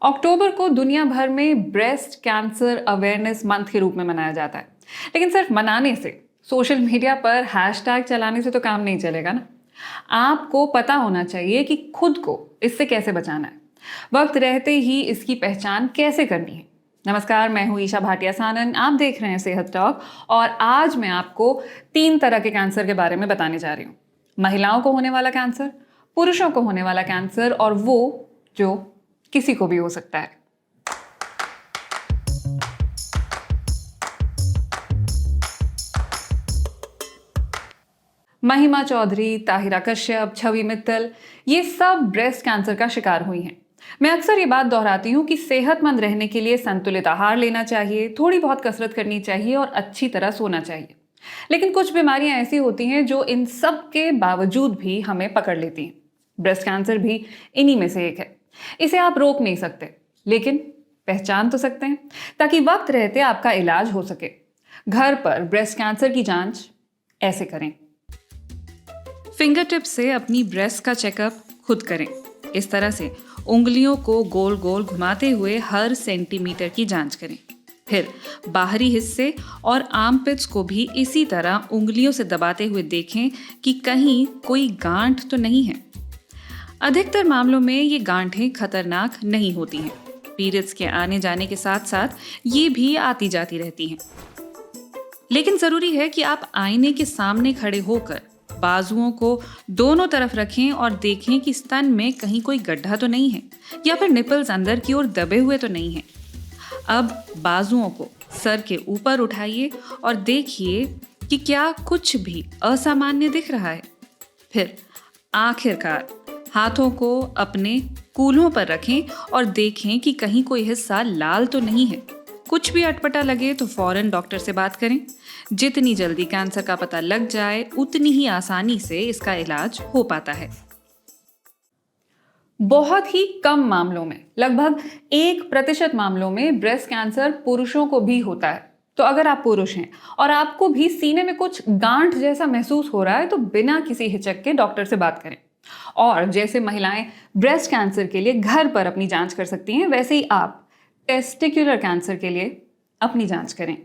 अक्टूबर को दुनिया भर में ब्रेस्ट कैंसर अवेयरनेस मंथ के रूप में मनाया जाता है। लेकिन सिर्फ मनाने से, सोशल मीडिया पर हैशटैग चलाने से तो काम नहीं चलेगा ना। आपको पता होना चाहिए कि खुद को इससे कैसे बचाना है, वक्त रहते ही इसकी पहचान कैसे करनी है। नमस्कार, मैं हूं ईशा भाटिया सानन। आप देख रहे हैं सेहत टॉक और आज मैं आपको 3 तरह के कैंसर के बारे में बताने जा रही हूँ। महिलाओं को होने वाला कैंसर, पुरुषों को होने वाला कैंसर और वो जो किसी को भी हो सकता है। महिमा चौधरी, ताहिरा कश्यप, छवि मित्तल, ये सब ब्रेस्ट कैंसर का शिकार हुई हैं। मैं अक्सर ये बात दोहराती हूँ कि सेहतमंद रहने के लिए संतुलित आहार लेना चाहिए, थोड़ी बहुत कसरत करनी चाहिए और अच्छी तरह सोना चाहिए। लेकिन कुछ बीमारियां ऐसी होती हैं जो इन सब के बावजूद भी हमें पकड़ लेती हैं। ब्रेस्ट कैंसर भी इन्हीं में से एक है। इसे आप रोक नहीं सकते, लेकिन पहचान तो सकते हैं, ताकि वक्त रहते आपका इलाज हो सके। घर पर ब्रेस्ट कैंसर की जांच ऐसे करें। फिंगर टिप से अपनी ब्रेस्ट का चेकअप खुद करें। इस तरह से उंगलियों को गोल गोल घुमाते हुए हर सेंटीमीटर की जांच करें। फिर बाहरी हिस्से और आर्मपिट्स को भी इसी तरह उंगलियों से दबाते हुए देखें कि कहीं कोई गांठ तो नहीं है। अधिकतर मामलों में ये गांठें खतरनाक नहीं होती हैं। पीरियड्स के आने जाने के साथ साथ ये भी आती जाती रहती हैं। लेकिन जरूरी है कि आप आईने के सामने खड़े होकर बाजुओं को दोनों तरफ रखें और देखें कि स्तन में कहीं कोई गड्ढा तो नहीं है या फिर निपल्स अंदर की ओर दबे हुए तो नहीं हैं। अब बाजुओं को सर के ऊपर उठाइए और देखिए कि क्या कुछ भी असामान्य दिख रहा है। फिर आखिरकार हाथों को अपने कूल्हों पर रखें और देखें कि कहीं कोई हिस्सा लाल तो नहीं है। कुछ भी अटपटा लगे तो फौरन डॉक्टर से बात करें। जितनी जल्दी कैंसर का पता लग जाए, उतनी ही आसानी से इसका इलाज हो पाता है। बहुत ही कम मामलों में, लगभग 1% मामलों में ब्रेस्ट कैंसर पुरुषों को भी होता है। तो अगर आप पुरुष हैं और आपको भी सीने में कुछ गांठ जैसा महसूस हो रहा है तो बिना किसी हिचक के डॉक्टर से बात करें। और जैसे महिलाएं ब्रेस्ट कैंसर के लिए घर पर अपनी जांच कर सकती हैं, वैसे ही आप टेस्टिकुलर कैंसर के लिए अपनी जांच करें।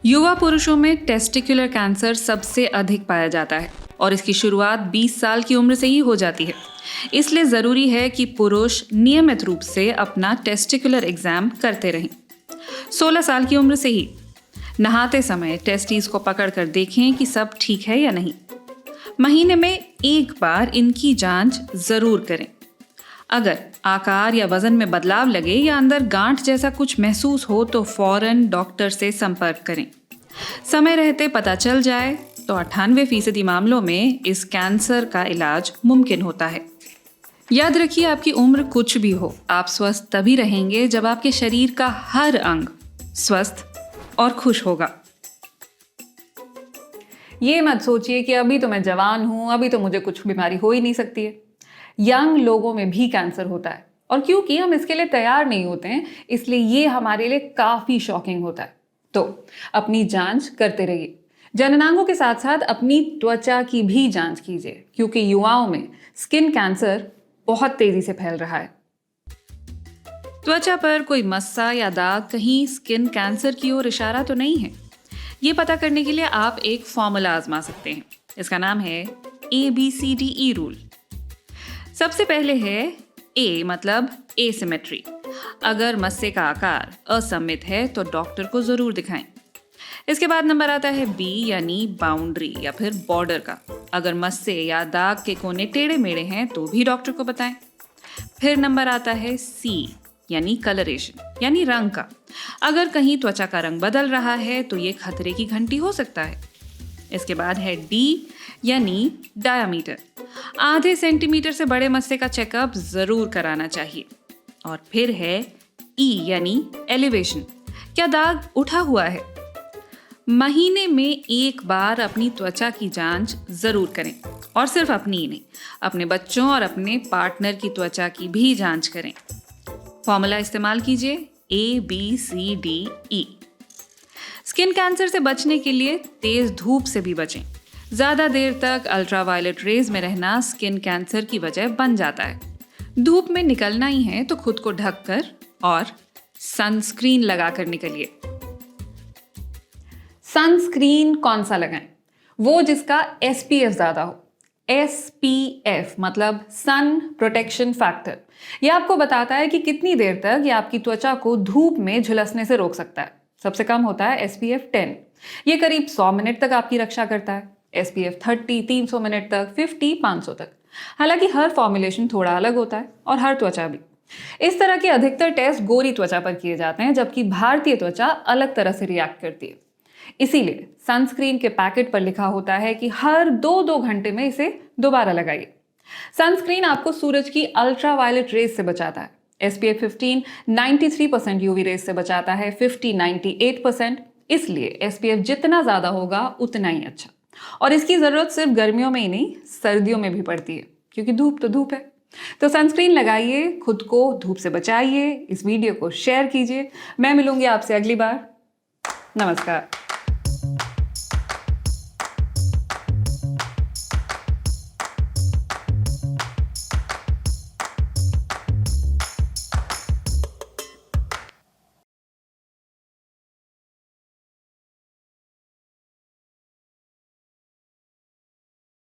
युवा पुरुषों में टेस्टिकुलर कैंसर सबसे अधिक पाया जाता है और इसकी शुरुआत 20 साल की उम्र से ही हो जाती है। इसलिए जरूरी है कि पुरुष नियमित रूप से अपना टेस्टिकुलर एग्जाम करते रहें। 16 साल की उम्र से ही नहाते समय टेस्टिस को पकड़कर देखें कि सब ठीक है या नहीं। महीने में एक बार इनकी जांच जरूर करें। अगर आकार या वजन में बदलाव लगे या अंदर गांठ जैसा कुछ महसूस हो तो फौरन डॉक्टर से संपर्क करें। समय रहते पता चल जाए तो 98% मामलों में इस कैंसर का इलाज मुमकिन होता है। याद रखिए, आपकी उम्र कुछ भी हो, आप स्वस्थ तभी रहेंगे जब आपके शरीर का हर अंग स्वस्थ और खुश होगा। ये मत सोचिए कि अभी तो मैं जवान हूं, अभी तो मुझे कुछ बीमारी हो ही नहीं सकती है। यंग लोगों में भी कैंसर होता है और क्योंकि हम इसके लिए तैयार नहीं होते हैं, इसलिए ये हमारे लिए काफी शॉकिंग होता है। तो अपनी जांच करते रहिए। जननांगों के साथ साथ अपनी त्वचा की भी जांच कीजिए, क्योंकि युवाओं में स्किन कैंसर बहुत तेजी से फैल रहा है। त्वचा पर कोई मस्सा या दाग कहीं स्किन कैंसर की ओर इशारा तो नहीं है। ये पता करने के लिए आप एक फॉर्मूला आजमा सकते हैं। इसका नाम है ABCDE रूल। सबसे पहले है A मतलब एसिमेट्री। अगर मस्से का आकार असममित है तो डॉक्टर को जरूर दिखाएं। इसके बाद नंबर आता है B यानी बाउंड्री या फिर बॉर्डर का। अगर मस्से या दाग के कोने टेढ़े मेढ़े हैं तो भी डॉक्टर को बताएं। फिर नंबर आता है C यानी कलरेशन यानी रंग का। अगर कहीं त्वचा का रंग बदल रहा है तो ये खतरे की घंटी हो सकता है। इसके बाद है D यानी डायामीटर। आधे सेंटीमीटर से बड़े मस्से का चेकअप जरूर कराना चाहिए। और फिर है E यानी एलिवेशन। क्या दाग उठा हुआ है? महीने में एक बार अपनी त्वचा की जांच जरूर करें और सिर्फ अपनी ही नहीं, अपने बच्चों और अपने पार्टनर की त्वचा की भी जांच करें। फॉर्मूला इस्तेमाल कीजिए ABCDE। स्किन कैंसर से बचने के लिए तेज धूप से भी बचें। ज्यादा देर तक अल्ट्रावायलेट रेज में रहना स्किन कैंसर की वजह बन जाता है। धूप में निकलना ही है तो खुद को ढककर और सनस्क्रीन लगाकर निकलिए। सनस्क्रीन कौन सा लगाएं? वो जिसका SPF ज्यादा हो। SPF मतलब सन प्रोटेक्शन फैक्टर। ये आपको बताता है कि कितनी देर तक ये आपकी त्वचा को धूप में झुलसने से रोक सकता है। सबसे कम होता है SPF 10। ये करीब 100 मिनट तक आपकी रक्षा करता है। SPF 30 300 मिनट तक, 50 500 तक। हालांकि हर फॉर्मुलेशन थोड़ा अलग होता है और हर त्वचा भी। इस तरह के अधिकतर टेस्ट गोरी त्वचा पर किए जाते हैं, जबकि भारतीय त्वचा अलग तरह से रिएक्ट करती है। इसीलिए सनस्क्रीन के पैकेट पर लिखा होता है कि हर 2-2 घंटे में इसे दोबारा लगाइए। सनस्क्रीन आपको सूरज की अल्ट्रावायलेट रेज से बचाता है। SPF 15 93% यूवी रेज से बचाता है, 50 98%। इसलिए SPF जितना ज्यादा होगा उतना ही अच्छा। और इसकी जरूरत सिर्फ गर्मियों में ही नहीं, सर्दियों में भी पड़ती है, क्योंकि धूप तो धूप है। तो सनस्क्रीन लगाइए, खुद को धूप से बचाइए। इस वीडियो को शेयर कीजिए। मैं मिलूंगी आपसे अगली बार। नमस्कार।